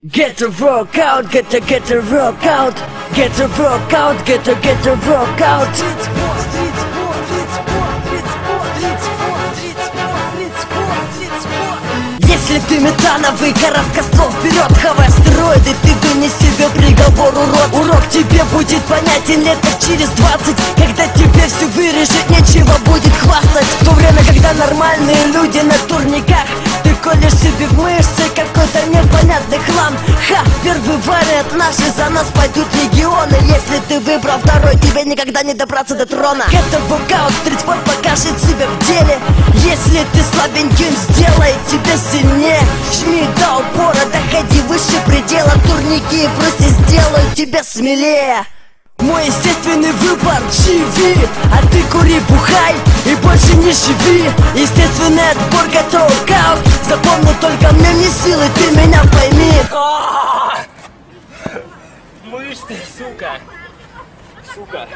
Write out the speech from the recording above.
Get a workout, get a workout, get a workout, get a workout. Если ты метановый, коробка ствол вперед, хавай стероиды, ты вынес себе приговор, урод. Урок тебе будет понятен лет через 20, когда тебе все вырежет, нечего будет хвастать. В то время, когда нормальные люди на турниках, ты колешь себе в мышцы какой-то непонятный хлам. Ха, первый вариант, наши за нас пойдут легионы. Если ты выбрал второй, тебе никогда не добраться до трона. Это воркаут, стритспорт покажет себя в деле. Если ты слабеньким, сделай тебя сильнее. Жми до упора, доходи выше предела. Турники просто сделают тебя смелее. Мой естественный выбор — живи, а ты кури, бухай и больше не живи. Естественный отбор, готов воркаут. Запомни, только мне не силы, ты меня пойми. Мышь ты, сука. Сука.